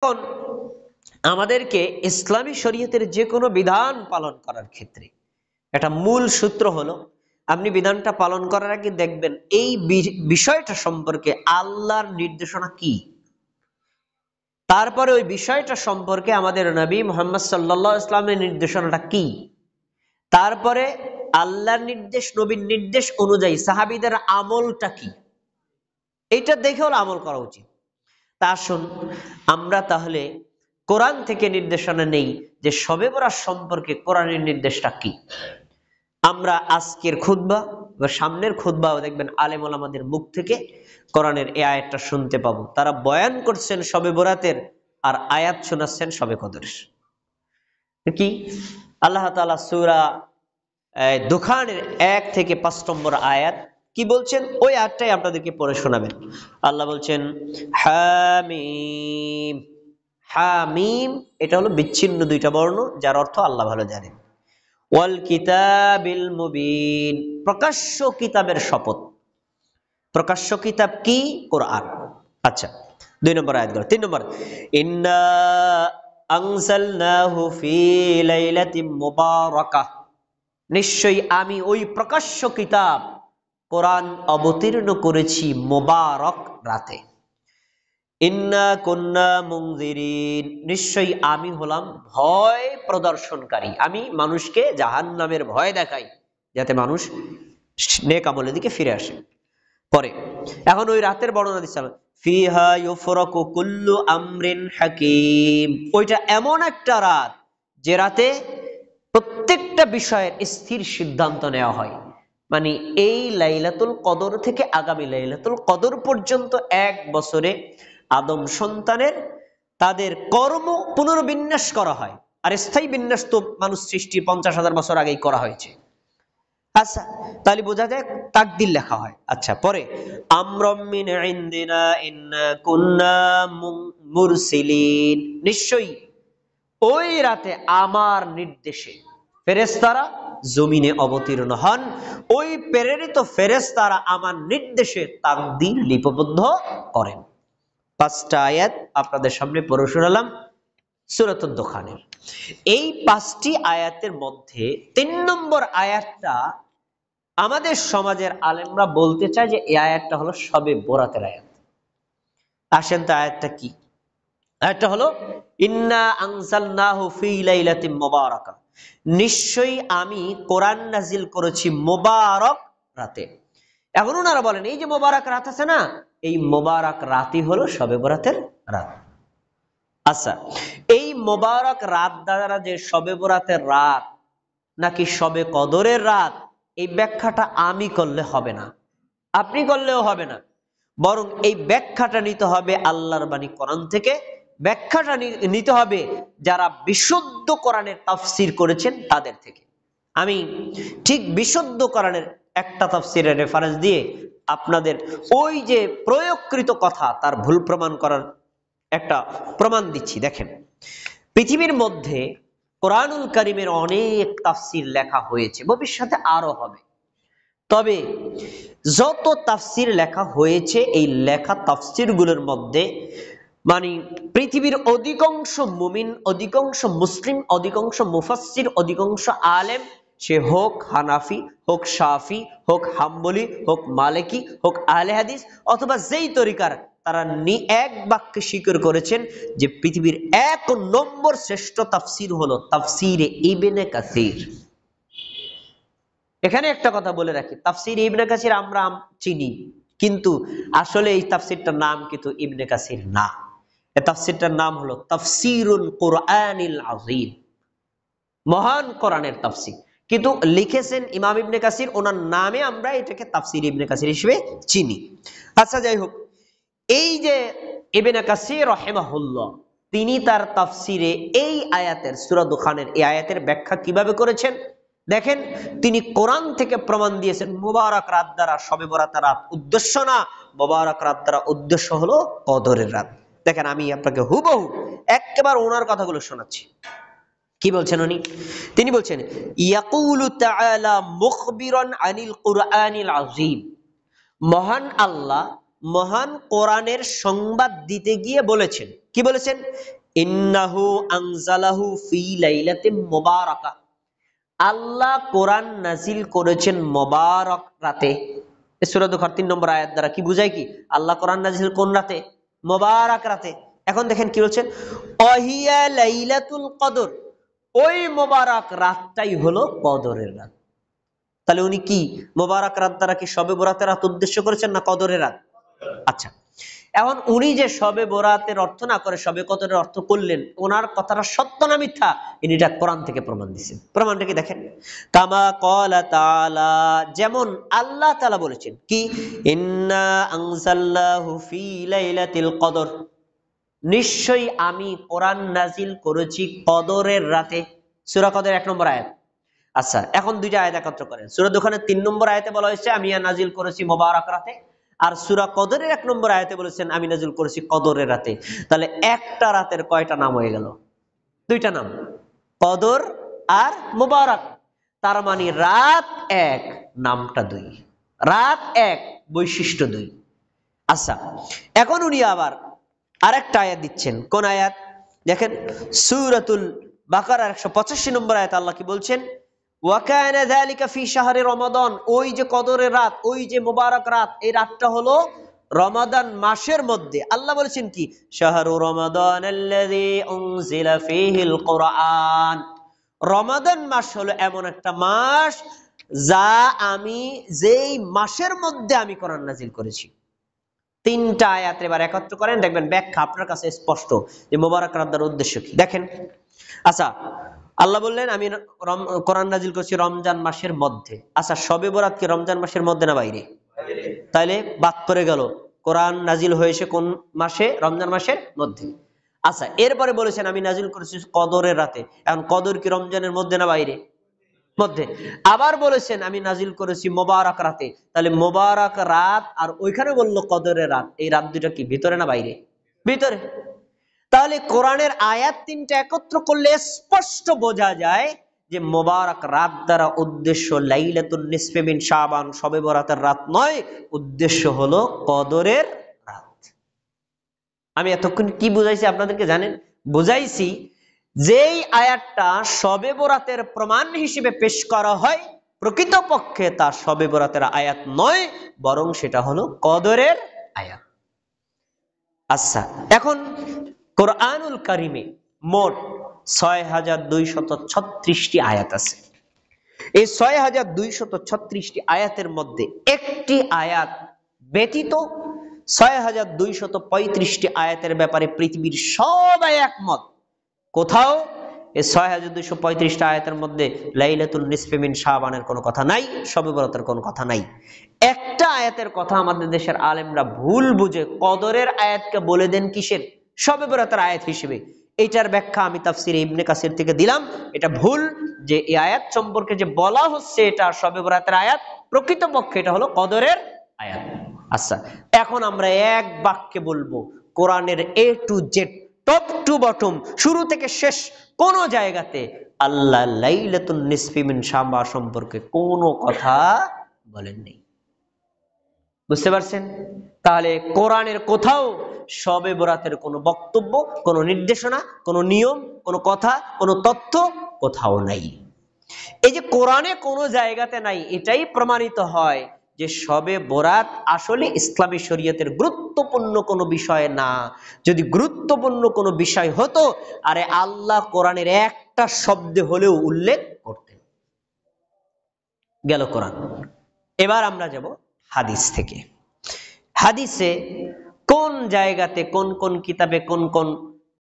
এখন আমাদেরকে ইসলামী শরীয়তের যে কোনো বিধান পালন করার ক্ষেত্রে একটা মূল সূত্র হলো, আপনি বিধানটা পালন করার আগে দেখবেন এই বিষয়টা সম্পর্কে আল্লাহর নির্দেশনা কি, তারপরে ওই বিষয়টা সম্পর্কে আমাদের নবী মুহাম্মদ সাল্লাল্লাহু আলাইহি ওয়াসাল্লামের নির্দেশনাটা কি, তারপরে আল্লাহর নির্দেশ নবীর নির্দেশ অনুযায়ী সাহাবীদের আমলটা কি, এইটা দেখে হলো আমল করা উচিত। তা আসুন আমরা তাহলে কোরআন থেকে নির্দেশনা নেই যে শবে বরাত সম্পর্কে কোরআনের নির্দেশটা কি। আমরা আজকের খুতবা বা সামনের খুতবাও দেখবেন আলেম ওলামাদের মুখ থেকে কোরআনের এই আয়াতটা শুনতে পাবো। তারা বয়ান করছেন শবে বরাতের আর আয়াত শোনাচ্ছেন শবে কদরের। কি আল্লাহ তাআলা সূরা দুখানের 1 থেকে 5 নম্বর আয়াত কি বলছেন, ওই আয়াতটাই আপনাদেরকে পড়ে শোনাবেন। আল্লাহ বলছেন হামিম। হামিম এটা হলো বিচ্ছিন্ন দুইটা বর্ণ, যার অর্থ আল্লাহ ভালো জানেন। ওয়াল কিতাবিল মুবিন, প্রকাশ্য কিতাবের শপথ। প্রকাশ্য কিতাব কি? কোরআন। আচ্ছা, 2 নম্বর আয়াত গেল। 3 নম্বর, ইন্না আনজালনাহু ফি লাইলাতিন মুবারাকাহ, নিশ্চয়ই আমি ওই প্রকাশ্য কিতাব কোরআন অবতীর্ণ করেছি মুবারক রাতে। ইন্না কুন্না মুনজিরিন, নিশ্চয়ই আমি হলাম ভয় প্রদর্শনকারী। আমি মানুষকে জাহান্নামের ভয় দেখাই যাতে মানুষ নেক আমলের দিকে ফিরে আসে। পরে এখন ওই রাতের বর্ণনা দিচ্ছি, ফিহা ইউফরাকু কুল্লু আমরিন হাকিম, ওইটা এমন একটা রাত যে রাতে প্রত্যেকটা বিষয়ের স্থির সিদ্ধান্ত নেওয়া হয়। মানে এই লাইলাতুল কদর থেকে আগামী লাইলাতুল কদর পর্যন্ত 1 বছরে আদম সন্তানের তাদের কর্ম পুনর্বিন্যাস করা হয়। আর স্থায়ী বিন্যাস তো মানুষ সৃষ্টির 50,000 বছর আগেই করা হয়েছে। আচ্ছা, তাহলে বোঝা যায় তাকদীর লেখা হয়। আচ্ছা, পরে আমরাম মিন ইনদিনা ইন্না কুন্না মুরসিলিন, নিশ্চয়ই ওই রাতে আমার নির্দেশে ফেরেশতারা জমিনে অবতীর্ণ হন। ওই প্রেরিত ফেরেশতারা আমার নির্দেশে তাকদীর লিপিবদ্ধ করেন। 5টা আয়াত আপনাদের সামনে পড়ে শোনালাম সূরাতুদ দুখানের। এই 5টি আয়াতের মধ্যে 3 নম্বর আয়াতটা আমাদের সমাজের আলেমরা বলতে চায় যে এই আয়াতটা হলো শবে বরাতের আয়াত। আসেন তো আয়াতটা কি? আয়াতটা হলো ইন্না আনজালনাহু ফি লাইলাতিন মুবারাকা, নিশ্চয়ই আমি কোরআন নাজিল করেছি মুবারক রাতে। এখন ওনারা বলেন এই যে মুবারক রাত আছে না, এই মুবারক রাতই হলো শবে বরাতের রাত। আচ্ছা, এই মুবারক রাত দ্বারা যে শবে বরাতের রাত নাকি শবে কদরের রাত, এই ব্যাখ্যাটা আমি করলে হবে না, আপনি করলেও হবে না, বরং এই ব্যাখ্যাটা নিতে হবে আল্লাহর বাণী কোরআন থেকে। ব্যাখ্যাটা নিতে হবে যারা বিশুদ্ধ কোরআনের তাফসীর করেছেন তাদের থেকে। আমি ঠিক বিশুদ্ধ কোরআনের একটা তাফসীরের রেফারেন্স দিয়ে আপনাদের ওই যে প্রয়োগকৃত কথা তার ভুল প্রমাণ করার একটা প্রমাণ দিচ্ছি। দেখেন, পৃথিবীর মধ্যে কোরআনুল কারীমের অনেক তাফসীর লেখা হয়েছে, ভবিষ্যতে আরো হবে। তবে যত তাফসীর লেখা হয়েছে, এই লেখা তাফসীরগুলোর মধ্যে মানে পৃথিবীর অধিকাংশ মুমিন, অধিকাংশ মুসলিম, অধিকাংশ মুফাসসির, অধিকাংশ আলেম, সে হোক হানাফি, হোক শাফি, হোক হাম্বলি, হোক মালিকি, হোক আহলে হাদিস অথবা যেই তরিকার, তারা এক বাক্যে স্বীকার করেছেন যে পৃথিবীর 1 নম্বর শ্রেষ্ঠ তাফসীর হলো তাফসীরে ইবনে কাসির। এখানে একটা কথা বলে রাখি, তাফসীর ইবনে কাসির আমরা চিনি, কিন্তু আসলে এই তাফসীরটার নাম কিন্তু ইবনে কাসির না। এই তাফসীরটার নাম হলো তাফসীরুল কুরআনিল আযীম, মহান কোরআনের তাফসীর। কিন্তু লিখেছেন ইমাম ইবনে কাসির, ওনার নামে আমরা এটাকে তাফসীর ইবনে কাসির হিসেবে চিনি। আচ্ছা, যাই হোক, এই যে ইবনে কাসির রাহিমাহুল্লাহ, তিনি তার তাফসীরে এই আয়াতের, সূরা দুখানের এই আয়াতের ব্যাখ্যা কিভাবে করেছেন দেখেন। তিনি কোরআন থেকে প্রমাণ দিয়েছেন মুবারক রাত দ্বারা শবে বরাতের রাত উদ্দেশ্য না, মুবারক রাত দ্বারা উদ্দেশ্য হলো কদরের রাত। দেখেন, আমি আপনাকে হুবহু একেবারে ওনার কথাগুলো শোনাচ্ছি। কি বলছেন উনি? তিনি বলছেন ইয়াকুলু তাআলা মুখবিরান আনিল কুরআনিল আযীম, মহান আল্লাহ মহান কোরআনের সংবাদ দিতে গিয়ে বলেছেন, কি বলেছেন? ইন্নাহু আনজালাহু ফি লাইলাতিন মুবারাকা, আল্লাহ কোরআন নাজিল করেছেন মোবারক রাতে। সূরা দুখার 3 নম্বর আয়াত দ্বারা কি বুঝায়? কি আল্লাহ কোরআন নাজিল কোন রাতে? মোবারক রাতে। এখন দেখেন কি বলছেন, ওয়াহিয়া লাইলাতুল কদর, ওই মোবারক রাতটাই হলো কদরের রাত। তাহলে উনি কি মোবারক রাত দ্বারা কি শবে বরাতের রাত উদ্দেশ্য করেছেন না কদরের রাত? আচ্ছা, এখন উনি যে শবে বরাতের অর্থ না করে শবে কদরের অর্থ করলেন, ওনার কথাটা সত্য না মিথ্যা? ইনি এটা কোরআন থেকে প্রমাণ দিয়েছেন। প্রমাণটা কি দেখেন, কামা ক্বালা তাআলা, যেমন আল্লাহ তাআলা বলেছেন কি, ইন্না আনজালনাহু ফি লাইলাতিল কদর, নিশ্চয়ই আমি কোরআন নাজিল করেছি কদরের রাতে। সূরা কদর 1 নম্বর আয়াত। আচ্ছা, এখন দুইটা আয়াত একত্র করেন। সূরা দুখানের 3 নম্বর আয়াতে বলা হয়েছে আমি নাজিল করেছি মোবারক রাতে, আর সূরা কদরের 1 নম্বর আয়াতে বলেছেন আমি নাজিল করেছি কদরের রাতে। তাহলে একটা রাতের কয়টা নাম হয়ে গেল? দুইটা নাম, কদর আর মোবারক। তার মানে রাত এক, নামটা দুই। রাত এক, বৈশিষ্ট্য দুই। আচ্ছা, এখন উনি আবার আরেকটা আয়াত দিচ্ছেন। কোন আয়াত? দেখেন সূরাতুল বাকারার 185 নম্বর আয়াত আল্লাহ কি বলছেন, ওয়াকানা যালিকা ফি শাহরি রমাদান, ওই যে কদরের রাত, ওই যে মোবারক রাত, এই রাতটা হলো রমাদান মাসের মধ্যে। আল্লাহ বলেছেন কি, শাহরু রমাদানাল্লাযী উনজিলা ফীহিল কুরআন, রমাদান মাস হলো এমন একটা মাস যা আমি যেই মাসের মধ্যে আমি কোরআন নাজিল করেছি। তিনটা আয়াত এবার একত্র করেন, দেখবেন ব্যাখ্যা আপনার কাছে স্পষ্ট যে মোবারক রাত দ্বারা উদ্দেশ্য কি। দেখেন, আচ্ছা আল্লাহ বললেন আমি কোরআন নাজিল করছি রমজান মাসের মধ্যে। আচ্ছা, শবে বরাত কি রমজান মাসের মধ্যে না বাইরে? তাইলে বাদ পড়ে গেল, কোরআন নাজিল হয়েছে কোন মাসে? রমজান মাসের মধ্যে। আচ্ছা, এরপরে বলেছেন আমি নাজিল করেছি কদরের রাতে। এখন কদর কি রমজানের মধ্যে না বাইরে? মধ্যে। আবার বলেছেন আমি নাজিল করেছি মোবারক রাতে, তাহলে মোবারক রাত আর ওইখানে বললো কদরের রাত, এই রাত দুটা কি ভিতরে না বাইরে? ভিতরে। তাহলে কোরআনের আয়াত তিনটা একত্র করলে স্পষ্ট বোঝা যায় যে মোবারক রাত দ্বারা উদ্দেশ্য লাইলাতুন নিসফি মিন শাবান, শবে বরাতের রাত নয়, উদ্দেশ্য হলো কদরের রাত। আমি এতক্ষণ কি বুঝাইছি আপনাদেরকে জানেন? বুঝাইছি যেই আয়াতটা শবে বরাতের প্রমাণ হিসেবে পেশ করা হয়, প্রকৃতপক্ষে তা শবে বরাতের আয়াত নয়, বরং সেটা হলো কদরের আয়াত। আচ্ছা, এখন কোরআনুল কারিমে মোট ৬,২৩৬টি আয়াত আছে। এই ৬,২৩৬টি আয়াতের মধ্যে একটি আয়াত ব্যতীত ৬,২৩৫টি আয়াতের ব্যাপারে পৃথিবীর সবাই একমত। কোথাও এই ৬,২৩৫টা আয়াতের মধ্যে লাইলাতুল নিসফি মিন শাবানের কোনো কথা নাই, শবে বরাতের কোনো কথা নাই। একটা আয়াতের কথা আমাদের দেশের আলেমরা ভুল বুঝে কদরের আয়াতকে বলে দেন কিসের? শবে বরাতের আয়াত হিসেবে। এইটার ব্যাখ্যা আমি তাফসিরে ইবনে কাসির থেকে দিলাম। এটা ভুল, যে এই আয়াত সম্পর্কে যে বলা হচ্ছে এটা শবে বরাতের আয়াত, প্রকৃতপক্ষে এটা হলো কদরের আয়াত। আচ্ছা, এখন আমরা এক বাক্যে বলবো কোরআনের এ to Z, top to bottom, শুরু থেকে শেষ কোন জায়গাতে আল্লাহ লাইলাতুন নিসফি মিন শাবান সম্পর্কে কোনো কথা বলেননি। বুঝতে পারছেন? তাহলে কোরআনের কোথাও শবে বরাতের কোনো বক্তব্য, কোনো নির্দেশনা, কোনো নিয়ম, কোনো কথা, কোনো তথ্য কোথাও নাই। এই যে কোরআনে কোনো জায়গাতে নাই, এটাই প্রমাণিত হয় যে শবে বরাত আসলে ইসলামী শরীয়তের গুরুত্বপূর্ণ কোনো বিষয় না। যদি গুরুত্বপূর্ণ কোনো বিষয় হতো, আরে আল্লাহ কোরআনের একটা শব্দে হলেও উল্লেখ করতেন। গেল কোরআন। এবার আমরা যাব হাদিস থেকে। হাদিসে কোন জায়গাতে, কোন কোন কিতাবে, কোন কোন